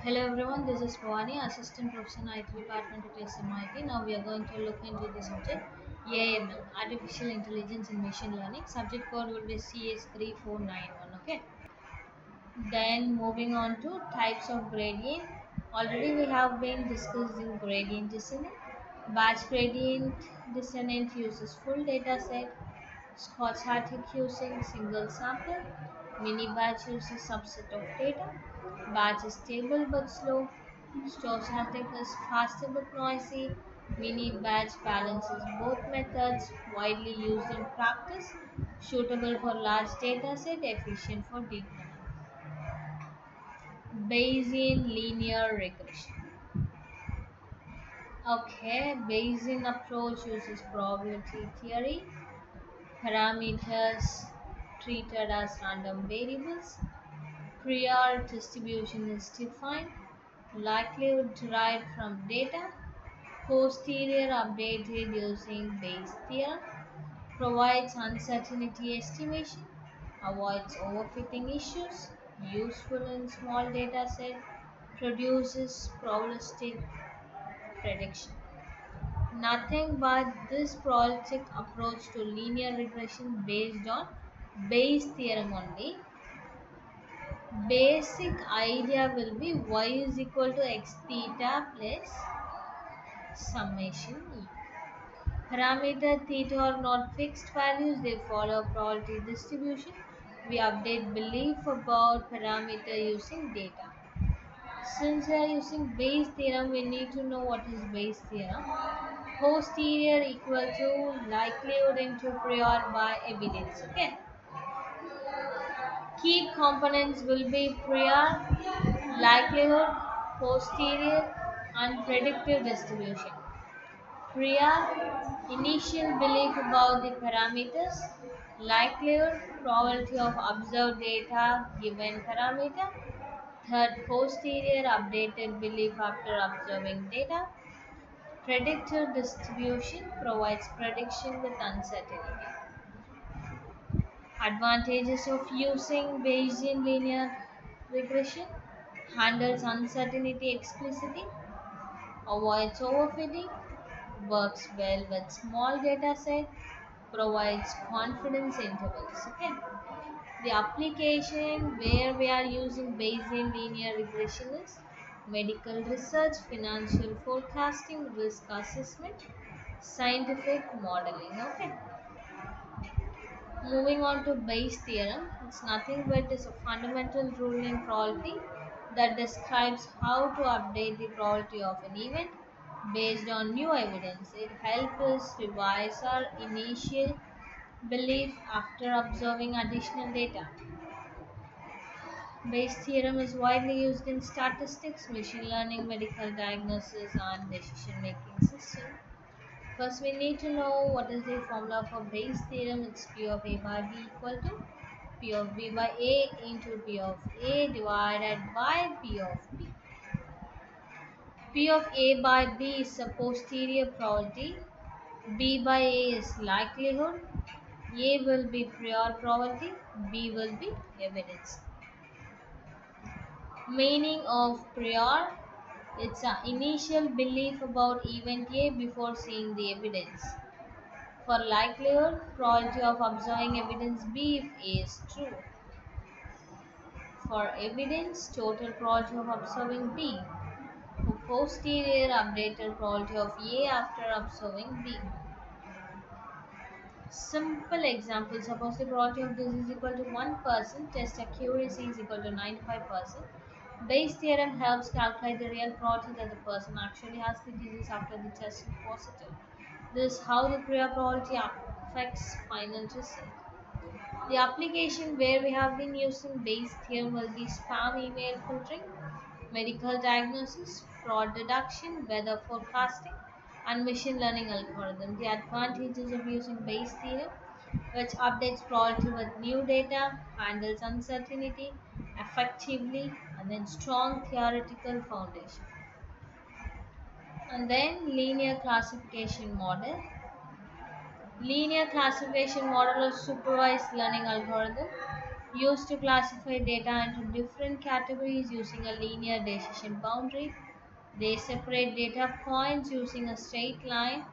Hello everyone, this is Bhavani, Assistant Professor in IT Department at SMIT. Now we are going to look into the subject AML, Artificial Intelligence and Machine Learning. Subject code will be CS3491. Okay. Then moving on to types of gradient. Already we have been discussing gradient descent. Batch gradient descent uses full data set. Stochastic using single sample. Mini batch uses subset of data. Batch is stable but slow. Stochastic is faster but noisy. Mini batch balances both methods, widely used in practice, suitable for large data set, efficient for deep learning. Bayesian linear regression. Okay, Bayesian approach uses probability theory, parameters treated as random variables, prior distribution is defined, likelihood derived from data, posterior updated using Bayes theorem, provides uncertainty estimation, avoids overfitting issues, useful in small data set, produces probabilistic prediction. Nothing but this probabilistic approach to linear regression based on Bayes theorem only. Basic idea will be y is equal to x theta plus summation e. Parameter theta are not fixed values, they follow probability distribution. We update belief about parameter using data. Since we are using Bayes theorem, we need to know what is Bayes theorem. Posterior equal to likelihood into prior by evidence. Okay. Key components will be prior, likelihood, posterior, and predictive distribution. Prior, initial belief about the parameters, likelihood, probability of observed data given parameter. Third, posterior, updated belief after observing data. Predictive distribution provides prediction with uncertainty. Advantages of using Bayesian linear regression: handles uncertainty explicitly, avoids overfitting, works well with small data set, provides confidence intervals. Okay. The application where we are using Bayesian linear regression is medical research, financial forecasting, risk assessment, scientific modeling. Okay. Moving on to Bayes theorem, it's nothing but is a fundamental rule in probability that describes how to update the probability of an event based on new evidence. It helps us revise our initial belief after observing additional data. Bayes theorem is widely used in statistics, machine learning, medical diagnosis, and decision making system. First, we need to know what is the formula for Bayes theorem. It's P of A by B equal to P of B by A into P of A divided by P of B. P of A by B is a posterior probability. B by A is likelihood. A will be prior probability. B will be evidence. Meaning of prior: it's an initial belief about event A before seeing the evidence. For likelihood, probability of observing evidence B if A is true. For evidence, total probability of observing B. For posterior, updated probability of A after observing B. Simple example: suppose the probability of this is equal to 1%, test accuracy is equal to 95%. Bayes theorem helps calculate the real probability that the person actually has the disease after the test is positive. This is how the prior probability affects final result. The application where we have been using Bayes theorem will be spam email filtering, medical diagnosis, fraud detection, weather forecasting, and machine learning algorithm. The advantages of using Bayes theorem, which updates probability with new data, handles uncertainty effectively, and then strong theoretical foundation. And then linear classification model. Linear classification model is supervised learning algorithm. used to classify data into different categories using a linear decision boundary. They separate data points using a straight line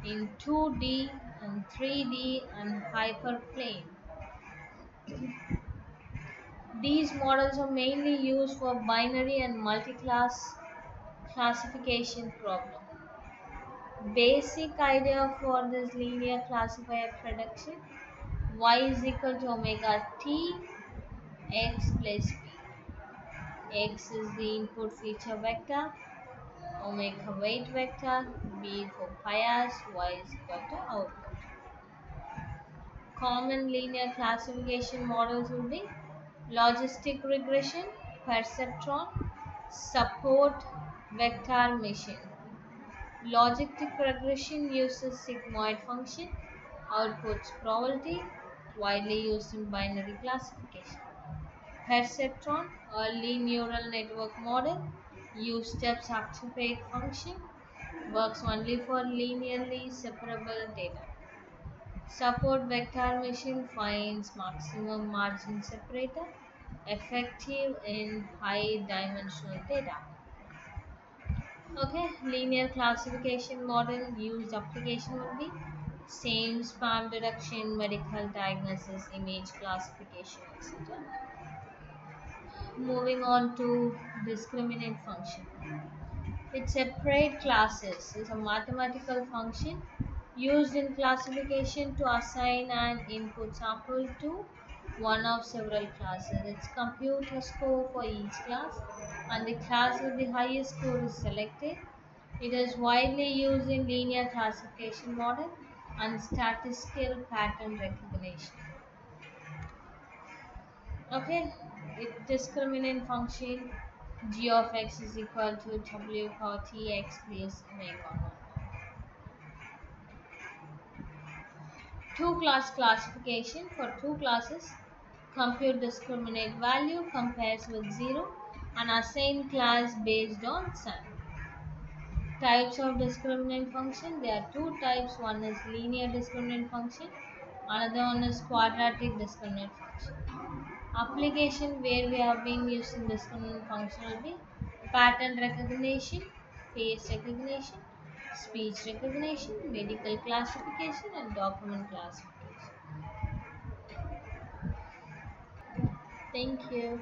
in 2D and 3D and hyperplane. These models are mainly used for binary and multi-class classification problem. Basic idea for this linear classifier prediction: y is equal to omega t x plus p. X is the input feature vector, omega weight vector, b for bias, y is equal to output. Common linear classification models will be logistic regression, perceptron, support vector machine. Logistic regression uses sigmoid function, outputs probability, widely used in binary classification. Perceptron, early neural network model, use steps activate function, works only for linearly separable data. Support vector machine finds maximum margin separator, effective in high dimensional data. Okay, linear classification model used application would be same spam detection, medical diagnosis, image classification, etc. Moving on to discriminant function. It separates classes is a mathematical function used in classification to assign an input sample to one of several classes. It's compute a score for each class and the class with the highest score is selected. It is widely used in linear classification model and statistical pattern recognition. Okay, it discriminant function g of x is equal to w power t x plus omega. Two class classification for two classes. Compute discriminant value compares with 0 and assign class based on sum. Types of discriminant function. There are two types. One is linear discriminant function. Another one is quadratic discriminant function. Application where we have been using discriminant function will be pattern recognition, face recognition, speech recognition, medical classification, and document classification. Thank you.